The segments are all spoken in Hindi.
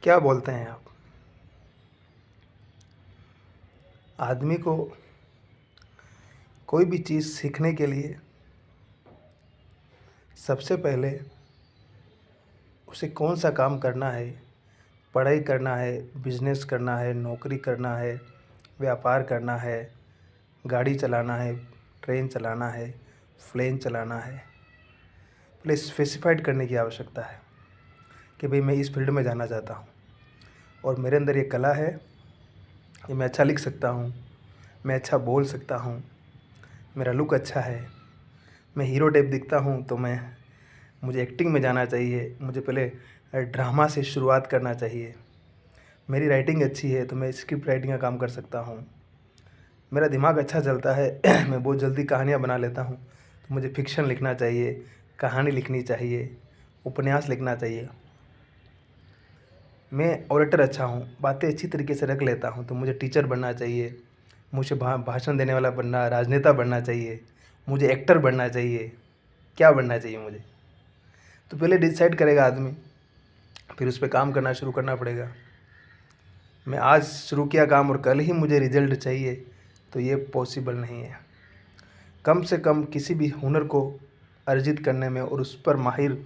क्या बोलते हैं आप? आदमी को कोई भी चीज़ सीखने के लिए सबसे पहले उसे कौन सा काम करना है, पढ़ाई करना है, बिजनेस करना है, नौकरी करना है, व्यापार करना है, गाड़ी चलाना है, ट्रेन चलाना है, प्लेन चलाना है, पहले स्पेसिफाइड करने की आवश्यकता है कि भाई मैं इस फील्ड में जाना चाहता हूँ और मेरे अंदर ये कला है कि मैं अच्छा लिख सकता हूँ, मैं अच्छा बोल सकता हूँ, मेरा लुक अच्छा है, मैं हीरो टाइप दिखता हूँ तो मुझे एक्टिंग में जाना चाहिए, मुझे पहले ड्रामा से शुरुआत करना चाहिए, मेरी राइटिंग अच्छी है तो मैं स्क्रिप्ट राइटिंग का काम कर सकता हूँ, मेरा दिमाग अच्छा चलता है मैं बहुत जल्दी कहानियाँ बना लेता हूँ तो मुझे फ़िक्शन लिखना चाहिए, कहानी लिखनी चाहिए, उपन्यास लिखना चाहिए, मैं ओरेटर अच्छा हूँ, बातें अच्छी तरीके से रख लेता हूँ तो मुझे टीचर बनना चाहिए, मुझे भाषण देने वाला बनना, राजनेता बनना चाहिए, मुझे एक्टर बनना चाहिए, क्या बनना चाहिए मुझे? तो पहले डिसाइड करेगा आदमी, फिर उस पे काम करना शुरू करना पड़ेगा। मैं आज शुरू किया काम और कल ही मुझे रिजल्ट चाहिए तो ये पॉसिबल नहीं है। कम से कम किसी भी हुनर को अर्जित करने में और उस पर माहिर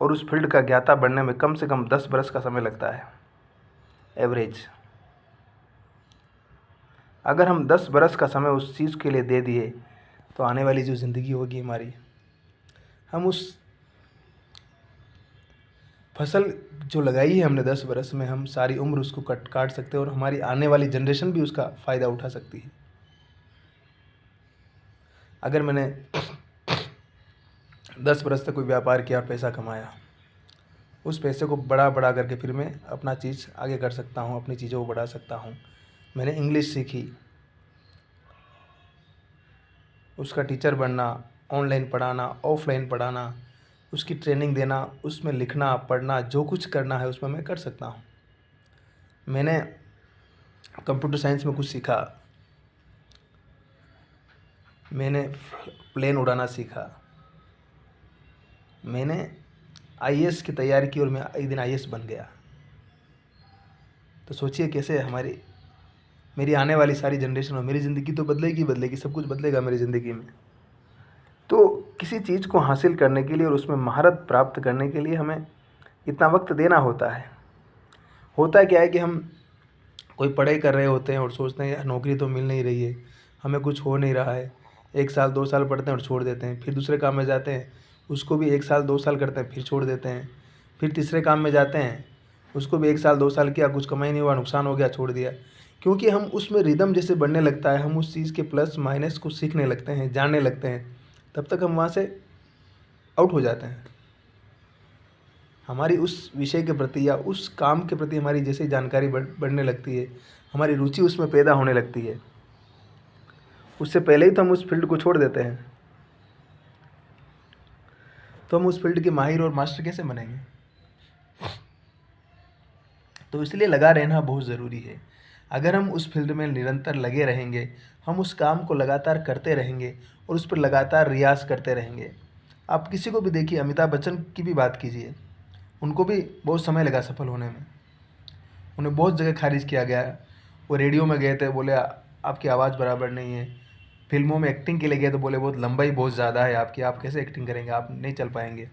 और उस फील्ड का ज्ञाता बनने में कम से कम 10 बरस का समय लगता है एवरेज। अगर हम 10 बरस का समय उस चीज़ के लिए दे दिए तो आने वाली जो ज़िंदगी होगी हमारी, हम उस फसल जो लगाई है हमने 10 बरस में, हम सारी उम्र उसको काट सकते हैं और हमारी आने वाली जनरेशन भी उसका फ़ायदा उठा सकती है। अगर मैंने 10 बरस तक कोई व्यापार किया और पैसा कमाया, उस पैसे को बड़ा करके फिर मैं अपना चीज़ आगे कर सकता हूँ, अपनी चीज़ों को बढ़ा सकता हूँ। मैंने इंग्लिश सीखी, उसका टीचर बनना, ऑनलाइन पढ़ाना, ऑफलाइन पढ़ाना, उसकी ट्रेनिंग देना, उसमें लिखना पढ़ना, जो कुछ करना है उसमें मैं कर सकता हूँ। मैंने कंप्यूटर साइंस में कुछ सीखा, मैंने प्लेन उड़ाना सीखा, मैंने आईएएस की तैयारी की और मैं एक दिन आईएएस बन गया। तो सोचिए कैसे मेरी आने वाली सारी जनरेशन हो, मेरी ज़िंदगी तो बदलेगी, सब कुछ बदलेगा मेरी ज़िंदगी में। तो किसी चीज़ को हासिल करने के लिए और उसमें महारत प्राप्त करने के लिए हमें इतना वक्त देना होता है। होता क्या है कि हम कोई पढ़ाई कर रहे होते हैं और सोचते हैं यार नौकरी तो मिल नहीं रही है, हमें कुछ हो नहीं रहा है, 1 साल 2 साल पढ़ते हैं और छोड़ देते हैं, फिर दूसरे काम में जाते हैं, उसको भी 1 साल 2 साल करते हैं फिर छोड़ देते हैं, फिर तीसरे काम में जाते हैं, उसको भी 1 साल 2 साल किया, कुछ कमाई नहीं हुआ, नुकसान हो गया, छोड़ दिया। क्योंकि हम उसमें रिदम जैसे बढ़ने लगता है, हम उस चीज़ के प्लस माइनस को सीखने लगते हैं, जानने लगते हैं, तब तक हम वहाँ से आउट हो जाते हैं। हमारी उस विषय के प्रति या उस काम के प्रति हमारी जैसे जानकारी बढ़ने लगती है, हमारी रुचि उसमें पैदा होने लगती है, उससे पहले ही तो हम उस फील्ड को छोड़ देते हैं। तो हम उस फील्ड के माहिर और मास्टर कैसे बनेंगे? तो इसलिए लगा रहना बहुत ज़रूरी है। अगर हम उस फील्ड में निरंतर लगे रहेंगे, हम उस काम को लगातार करते रहेंगे और उस पर लगातार रियाज़ करते रहेंगे। आप किसी को भी देखिए, अमिताभ बच्चन की भी बात कीजिए, उनको भी बहुत समय लगा सफल होने में, उन्हें बहुत जगह खारिज किया गया। वो रेडियो में गए थे, बोले आपकी आवाज़ बराबर नहीं है। फिल्मों में एक्टिंग के लिए गए तो बोले बहुत लंबाई बहुत ज़्यादा है आपकी, आप कैसे एक्टिंग करेंगे, आप नहीं चल पाएंगे।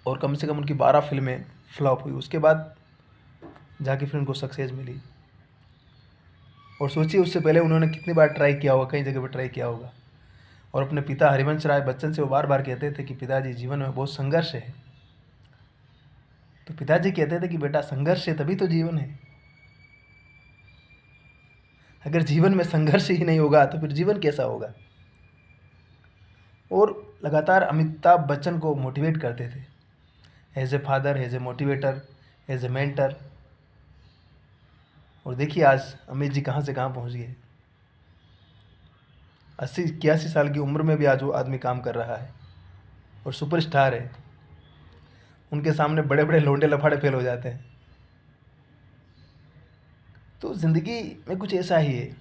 और कम से कम उनकी 12 फिल्में फ्लॉप हुई, उसके बाद जाके फिर उनको सक्सेस मिली। और सोचिए उससे पहले उन्होंने कितनी बार ट्राई किया होगा, कई जगह पर ट्राई किया होगा। और अपने पिता हरिवंश राय बच्चन से वो बार बार कहते थे कि पिताजी जीवन में बहुत संघर्ष है। तो पिताजी कहते थे कि बेटा संघर्ष है तभी तो जीवन है, अगर जीवन में संघर्ष ही नहीं होगा तो फिर जीवन कैसा होगा। और लगातार अमिताभ बच्चन को मोटिवेट करते थे, as a father, as a motivator, as a mentor. और देखिए आज अमित जी कहाँ से कहाँ पहुँच गए। 80-81 साल की उम्र में भी आज वो आदमी काम कर रहा है और सुपरस्टार है। उनके सामने बड़े बड़े लोंडे लफाड़े फेल हो जाते हैं। तो ज़िंदगी में कुछ ऐसा ही है।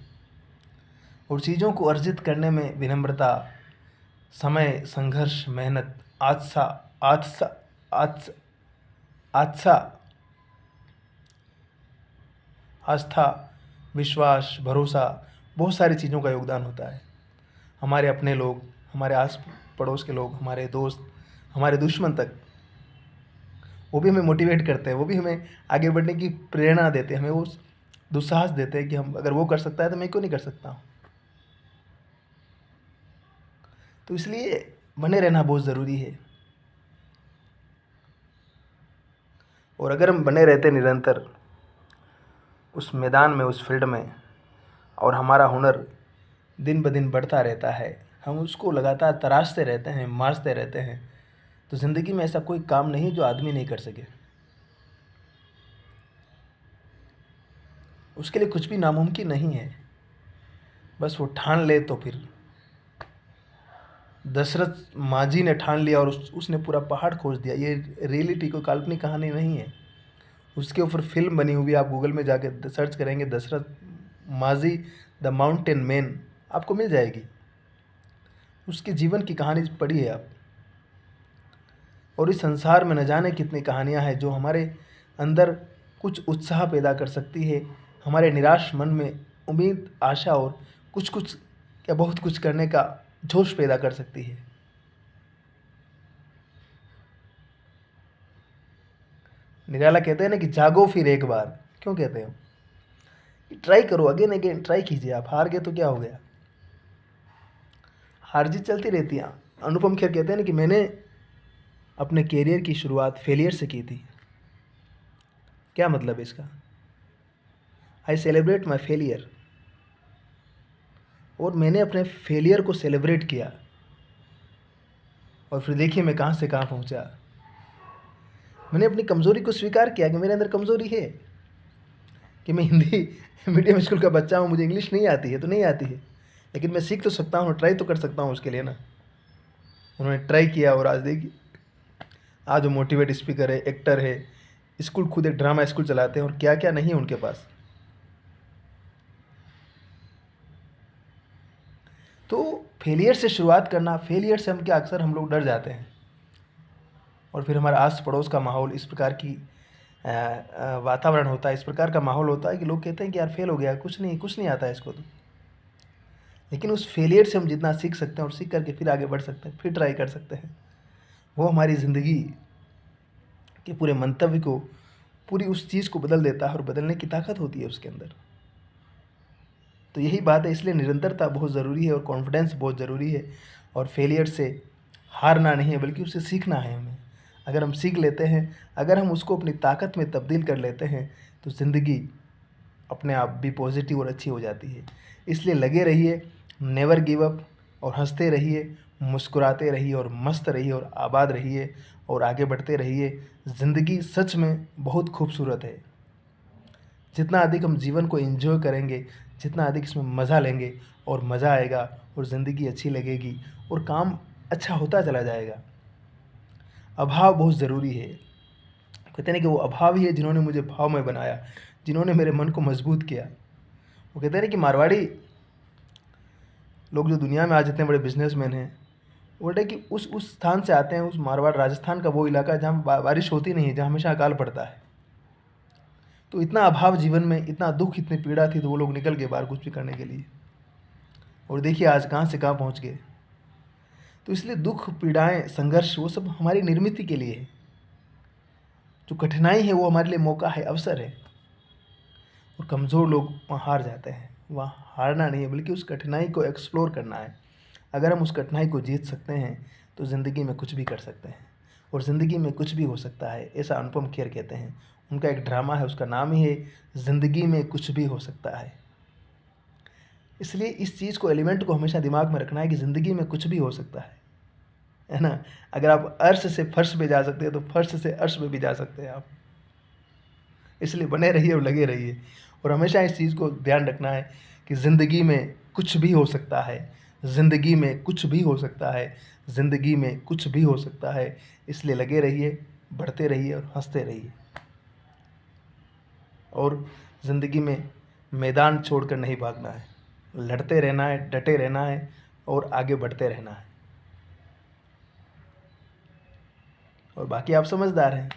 और चीज़ों को अर्जित करने में विनम्रता, समय, संघर्ष, मेहनत, आत्सा आत्सा आत्स आस्था, विश्वास, भरोसा, बहुत सारी चीज़ों का योगदान होता है। हमारे अपने लोग, हमारे आस पड़ोस के लोग, हमारे दोस्त, हमारे दुश्मन तक, वो भी हमें मोटिवेट करते हैं, वो भी हमें आगे बढ़ने की प्रेरणा देते हैं, हमें वो दुस्साहस देते हैं कि हम अगर वो कर सकता है तो मैं क्यों नहीं कर सकता हूँ। तो इसलिए बने रहना बहुत ज़रूरी है। और अगर हम बने रहते निरंतर उस मैदान में, उस फील्ड में, और हमारा हुनर दिन ब दिन बढ़ता रहता है, हम उसको लगातार तराशते रहते हैं, मारते रहते हैं, तो ज़िंदगी में ऐसा कोई काम नहीं जो आदमी नहीं कर सके। उसके लिए कुछ भी नामुमकिन नहीं है, बस वो ठान ले। तो फिर दशरथ मांझी ने ठान लिया और उसने पूरा पहाड़ खोज दिया। ये रियलिटी, कोई काल्पनिक कहानी नहीं है। उसके ऊपर फिल्म बनी हुई, आप गूगल में जाके सर्च करेंगे Dashrath Manjhi the mountain man, आपको मिल जाएगी। उसके जीवन की कहानी पढ़ी है आप। और इस संसार में न जाने कितनी कहानियां हैं जो हमारे अंदर कुछ उत्साह पैदा कर सकती है, हमारे निराश मन में उम्मीद, आशा और कुछ कुछ या बहुत कुछ करने का जोश पैदा कर सकती है। निराला कहते हैं ना कि जागो फिर एक बार। क्यों कहते हो? ट्राई करो, अगेन अगेन ट्राई कीजिए। आप हार गए तो क्या हो गया? हार जीत चलती रहती है। अनुपम खेर कहते हैं ना कि मैंने अपने कैरियर की शुरुआत फेलियर से की थी। क्या मतलब है इसका? I celebrate my failure. और मैंने अपने फेलियर को सेलिब्रेट किया, और फिर देखिए मैं कहाँ से कहाँ पहुँचा। मैंने अपनी कमज़ोरी को स्वीकार किया कि मेरे अंदर कमज़ोरी है, कि मैं हिंदी मीडियम स्कूल का बच्चा हूँ, मुझे इंग्लिश नहीं आती है तो नहीं आती है, लेकिन मैं सीख तो सकता हूँ, ट्राई तो कर सकता हूँ उसके लिए ना। उन्होंने ट्राई किया और आज देखिए, आज वो मोटिवेट स्पीकर है, एक्टर है, स्कूल, खुद एक ड्रामा स्कूल चलाते हैं, और क्या क्या नहीं है उनके पास। तो फेलियर से शुरुआत करना, फेलियर से हम क्या, अक्सर हम लोग डर जाते हैं, और फिर हमारा आस पड़ोस का माहौल इस प्रकार की वातावरण होता है, इस प्रकार का माहौल होता है कि लोग कहते हैं कि यार फेल हो गया, कुछ नहीं आता है इसको तो। लेकिन उस फेलियर से हम जितना सीख सकते हैं, और सीख करके फिर आगे बढ़ सकते हैं, फिर ट्राई कर सकते हैं, वो हमारी ज़िंदगी के पूरे मंतव्य को, पूरी उस चीज़ को बदल देता है, और बदलने की ताकत होती है उसके अंदर। तो यही बात है, इसलिए निरंतरता बहुत ज़रूरी है, और कॉन्फिडेंस बहुत ज़रूरी है। और फेलियर से हारना नहीं है, बल्कि उससे सीखना है हमें। अगर हम सीख लेते हैं, अगर हम उसको अपनी ताकत में तब्दील कर लेते हैं, तो ज़िंदगी अपने आप भी पॉजिटिव और अच्छी हो जाती है। इसलिए लगे रहिए, नेवर गिव अप, और हंसते रहिए, मुस्कुराते रहिए, और मस्त रहिए, और आबाद रहिए, और आगे बढ़ते रहिए। ज़िंदगी सच में बहुत खूबसूरत है। जितना अधिक हम जीवन को एंजॉय करेंगे, जितना अधिक इसमें मज़ा लेंगे, और मज़ा आएगा, और ज़िंदगी अच्छी लगेगी, और काम अच्छा होता चला जाएगा। अभाव बहुत ज़रूरी है। कहते हैं कि वो अभाव ही है जिन्होंने मुझे भाव में बनाया, जिन्होंने मेरे मन को मजबूत किया। वो कहते हैं कि मारवाड़ी लोग जो दुनिया में आज इतने बड़े बिजनेसमैन हैं, वो बोलते हैं कि उस स्थान से आते हैं, उस मारवाड़ राजस्थान का वो इलाका जहाँ बारिश होती नहीं है, जहाँ हमेशा अकाल पड़ता है। तो इतना अभाव जीवन में, इतना दुख, इतनी पीड़ा थी, तो वो लोग निकल गए बाहर कुछ भी करने के लिए, और देखिए आज कहाँ से कहाँ पहुँच गए। तो इसलिए दुख, पीड़ाएं, संघर्ष, वो सब हमारी निर्मित के लिए है। जो कठिनाई है वो हमारे लिए मौका है, अवसर है। और कमज़ोर लोग वहाँ हार जाते हैं। वहाँ हारना नहीं है, बल्कि उस कठिनाई को एक्सप्लोर करना है। अगर हम उस कठिनाई को जीत सकते हैं, तो ज़िंदगी में कुछ भी कर सकते हैं, और ज़िंदगी में कुछ भी हो सकता है, ऐसा अनुपम खेर कहते हैं। उनका एक ड्रामा है, उसका नाम ही है ज़िंदगी में कुछ भी हो सकता है। इसलिए इस चीज़ को, एलिमेंट को हमेशा दिमाग में रखना है कि ज़िंदगी में कुछ भी हो सकता है ना। अगर आप अर्श से फर्श पे जा सकते हैं, तो फर्श से अर्श पे भी जा सकते हैं आप। इसलिए बने रहिए और लगे रहिए, और हमेशा इस चीज़ को ध्यान रखना है कि ज़िंदगी में कुछ भी हो सकता है, ज़िंदगी में कुछ भी हो सकता है, ज़िंदगी में कुछ भी हो सकता है। इसलिए लगे रहिए, बढ़ते रहिए, और हंसते रहिए, और ज़िंदगी में मैदान छोड़कर नहीं भागना है, लड़ते रहना है, डटे रहना है, और आगे बढ़ते रहना है। और बाकी आप समझदार हैं।